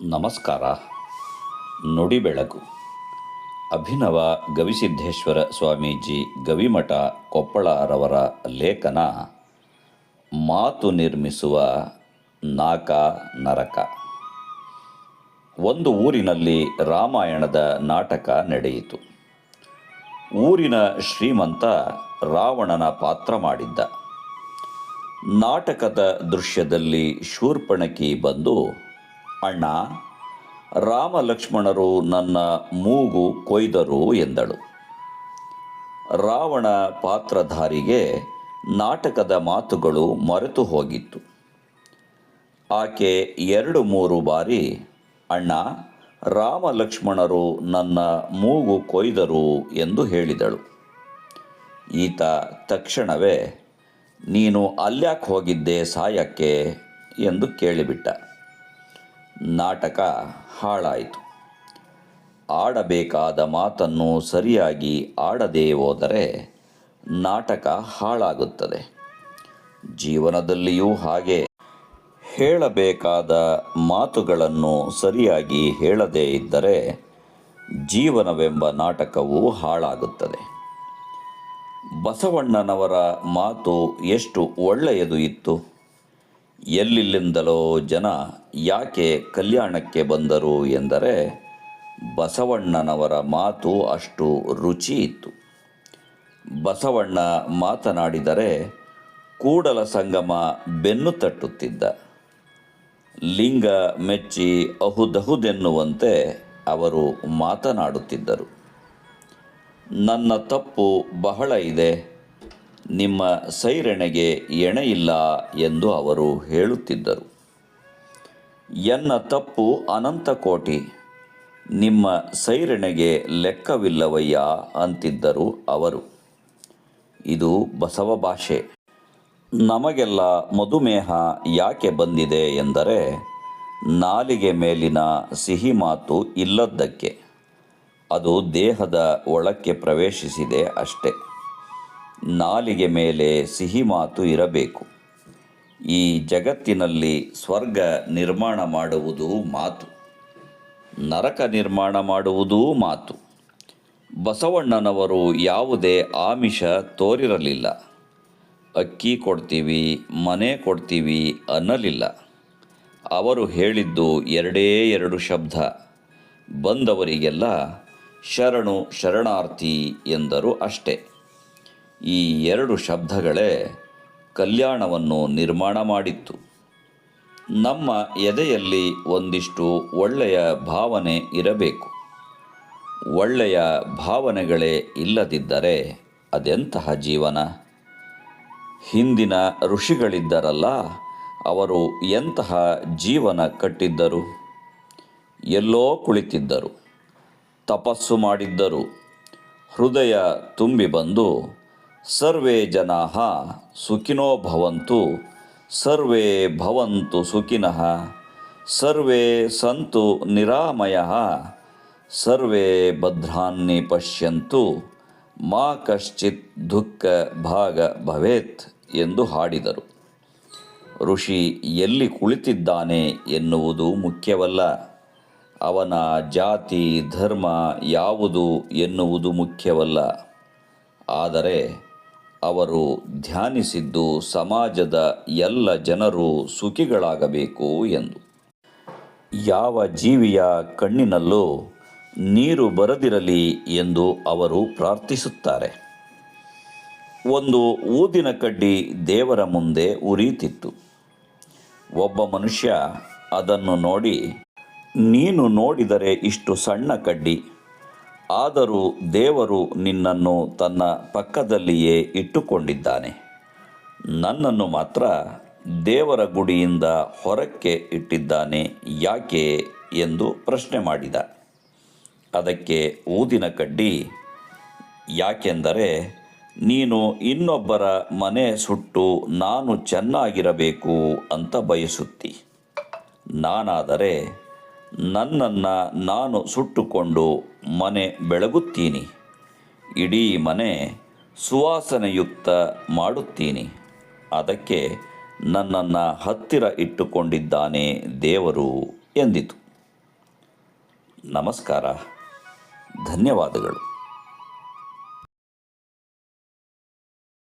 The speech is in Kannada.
ನಮಸ್ಕಾರ. ನುಡಿಬೆಳಕು. ಅಭಿನವ ಗವಿಸಿದ್ದೇಶ್ವರ ಸ್ವಾಮೀಜಿ ಗವಿಮಠ ಕೊಪ್ಪಳರವರ ಲೇಖನ ಮಾತು ನಿರ್ಮಿಸುವ ನಾಕ ನರಕ. ಒಂದು ಊರಿನಲ್ಲಿ ರಾಮಾಯಣದ ನಾಟಕ ನಡೆಯಿತು. ಊರಿನ ಶ್ರೀಮಂತ ರಾವಣನ ಪಾತ್ರ ಮಾಡಿದ್ದ. ನಾಟಕದ ದೃಶ್ಯದಲ್ಲಿ ಶೂರ್ಪಣಖಿ ಬಂದು, ಅಣ್ಣ, ರಾಮ ಲಕ್ಷ್ಮಣರು ನನ್ನ ಮೂಗು ಕೊಯ್ದರು ಎಂದಳು. ರಾವಣ ಪಾತ್ರಧಾರಿಗೆ ನಾಟಕದ ಮಾತುಗಳು ಮರೆತು ಹೋಗಿತ್ತು. ಆಕೆ 2-3 ಬಾರಿ, ಅಣ್ಣ, ರಾಮ ಲಕ್ಷ್ಮಣರು ನನ್ನ ಮೂಗು ಕೊಯ್ದರು ಎಂದು ಹೇಳಿದಳು. ಈತ ತಕ್ಷಣವೇ, ನೀನು ಅಲ್ಯಾಕೆ ಹೋಗಿದ್ದೆ ಸಾಯಕ್ಕೆ ಎಂದು ಕೇಳಿಬಿಟ್ಟ. ನಾಟಕ ಹಾಳಾಯಿತು. ಆಡಬೇಕಾದ ಮಾತನ್ನು ಸರಿಯಾಗಿ ಆಡದೇ ಹೋದರೆ ನಾಟಕ ಹಾಳಾಗುತ್ತದೆ. ಜೀವನದಲ್ಲಿಯೂ ಹಾಗೆ. ಹೇಳಬೇಕಾದ ಮಾತುಗಳನ್ನು ಸರಿಯಾಗಿ ಹೇಳದೇ ಇದ್ದರೆ ಜೀವನವೆಂಬ ನಾಟಕವು ಹಾಳಾಗುತ್ತದೆ. ಬಸವಣ್ಣನವರ ಮಾತು ಎಷ್ಟು ಒಳ್ಳೆಯದು ಇತ್ತು. ಎಲ್ಲಿಂದಲೋ ಜನ ಯಾಕೆ ಕಲ್ಯಾಣಕ್ಕೆ ಬಂದರು ಎಂದರೆ ಬಸವಣ್ಣನವರ ಮಾತು ಅಷ್ಟು ರುಚಿ ಇತ್ತು. ಬಸವಣ್ಣ ಮಾತನಾಡಿದರೆ ಕೂಡಲ ಸಂಗಮ ಬೆನ್ನು ತಟ್ಟುತ್ತಿದ್ದ. ಲಿಂಗ ಮೆಚ್ಚಿ ಅಹುದಹುದೆನ್ನುವಂತೆ ಅವರು ಮಾತನಾಡುತ್ತಿದ್ದರು. ನನ್ನ ತಪ್ಪು ಬಹಳ ಇದೆ, ನಿಮ್ಮ ಸೈರಣೆಗೆ ಎಣೆಯಿಲ್ಲ ಎಂದು ಅವರು ಹೇಳುತ್ತಿದ್ದರು. ಎನ್ನ ತಪ್ಪು ಅನಂತ ಕೋಟಿ, ನಿಮ್ಮ ಸೈರಣೆಗೆ ಲೆಕ್ಕವಿಲ್ಲವಯ್ಯ ಅಂತಿದ್ದರು ಅವರು. ಇದು ಬಸವ ಭಾಷೆ. ನಮಗೆಲ್ಲ ಮಧುಮೇಹ ಯಾಕೆ ಬಂದಿದೆ ಎಂದರೆ ನಾಲಿಗೆ ಮೇಲಿನ ಸಿಹಿ ಮಾತು ಇಲ್ಲದ್ದಕ್ಕೆ. ಅದು ದೇಹದ ಒಳಕ್ಕೆ ಪ್ರವೇಶಿಸಿದೆ ಅಷ್ಟೆ. ನಾಲಿಗೆ ಮೇಲೆ ಸಿಹಿ ಮಾತು ಇರಬೇಕು. ಈ ಜಗತ್ತಿನಲ್ಲಿ ಸ್ವರ್ಗ ನಿರ್ಮಾಣ ಮಾಡುವುದು ಮಾತು, ನರಕ ನಿರ್ಮಾಣ ಮಾಡುವುದೂ ಮಾತು. ಬಸವಣ್ಣನವರು ಯಾವುದೇ ಆಮಿಷ ತೋರಿರಲಿಲ್ಲ. ಅಕ್ಕಿ ಕೊಡ್ತೀವಿ, ಮನೆ ಕೊಡ್ತೀವಿ ಅನ್ನಲಿಲ್ಲ. ಅವರು ಹೇಳಿದ್ದು 2 ಶಬ್ದ. ಬಂದವರಿಗೆಲ್ಲ ಶರಣು ಶರಣಾರ್ಥಿ ಎಂದರು ಅಷ್ಟೆ. ಈ 2 ಶಬ್ದಗಳೇ ಕಲ್ಯಾಣವನ್ನು ನಿರ್ಮಾಣ ಮಾಡಿತ್ತು. ನಮ್ಮ ಎದೆಯಲ್ಲಿ ಒಂದಿಷ್ಟು ಒಳ್ಳೆಯ ಭಾವನೆ ಇರಬೇಕು. ಒಳ್ಳೆಯ ಭಾವನೆಗಳೇ ಇಲ್ಲದಿದ್ದರೆ ಅದೆಂತಹ ಜೀವನ? ಹಿಂದಿನ ಋಷಿಗಳಿದ್ದರಲ್ಲ, ಅವರು ಎಂತಹ ಜೀವನ ಕಟ್ಟಿದ್ದರು? ಎಲ್ಲೋ ಕುಳಿತಿದ್ದರು, ತಪಸ್ಸು ಮಾಡಿದ್ದರು. ಹೃದಯ ತುಂಬಿ ಬಂದು, ಸರ್ವೇ ಜನಾಃ ಸುಖಿನೋ ಭವಂತು, ಸರ್ವೇ ಭವಂತು ಸುಖಿನಃ, ಸರ್ವೇ ಸಂತು ನಿರಾಮಯಃ, ಸರ್ವೇ ಭದ್ರಾಣಿ ಪಶ್ಯಂತು, ಮಾ ಕಶ್ಚಿತ್ ದುಃಖ ಭಾಗ ಭವೇತ್ ಎಂದು ಹಾಡಿದರು. ಋಷಿ ಎಲ್ಲಿ ಕುಳಿತಿದ್ದಾನೆ ಎನ್ನುವುದು ಮುಖ್ಯವಲ್ಲ, ಅವನ ಜಾತಿ ಧರ್ಮ ಯಾವುದು ಎನ್ನುವುದು ಮುಖ್ಯವಲ್ಲ. ಆದರೆ ಅವರು ಧ್ಯಾನಿಸಿದ್ದು ಸಮಾಜದ ಎಲ್ಲ ಜನರು ಸುಖಿಗಳಾಗಬೇಕು ಎಂದು. ಯಾವ ಜೀವಿಯ ಕಣ್ಣಿನಲ್ಲೂ ನೀರು ಬರದಿರಲಿ ಎಂದು ಅವರು ಪ್ರಾರ್ಥಿಸುತ್ತಾರೆ. ಒಂದು ಊದಿನ ಕಡ್ಡಿ ದೇವರ ಮುಂದೆ ಉರಿಯುತ್ತಿತ್ತು. ಒಬ್ಬ ಮನುಷ್ಯ ಅದನ್ನು ನೋಡಿ, ನೀನು ನೋಡಿದರೆ ಇಷ್ಟು ಸಣ್ಣ ಕಡ್ಡಿ, ಆದರೂ ದೇವರು ನಿನ್ನನ್ನು ತನ್ನ ಪಕ್ಕದಲ್ಲಿಯೇ ಇಟ್ಟುಕೊಂಡಿದ್ದಾನೆ, ನನ್ನನ್ನು ಮಾತ್ರ ದೇವರ ಗುಡಿಯಿಂದ ಹೊರಕ್ಕೆ ಇಟ್ಟಿದ್ದಾನೆ ಯಾಕೆ ಎಂದು ಪ್ರಶ್ನೆ ಮಾಡಿದ. ಅದಕ್ಕೆ ಊದಿನ ಕಡ್ಡಿ, ಯಾಕೆಂದರೆ ನೀನು ಇನ್ನೊಬ್ಬರ ಮನೆ ಸುಟ್ಟು ನಾನು ಚೆನ್ನಾಗಿರಬೇಕು ಅಂತ ಬಯಸುತ್ತಿ. ನಾನಾದರೆ ನನ್ನನ್ನು ನಾನು ಸುಟ್ಟುಕೊಂಡು ಮನೆ ಬೆಳಗುತ್ತೀನಿ, ಇಡೀ ಮನೆ ಸುವಾಸನೆಯುಕ್ತ ಮಾಡುತ್ತೀನಿ. ಅದಕ್ಕೆ ನನ್ನನ್ನು ಹತ್ತಿರ ಇಟ್ಟುಕೊಂಡಿದ್ದಾನೆ ದೇವರು ಎಂದಿತು. ನಮಸ್ಕಾರ. ಧನ್ಯವಾದಗಳು.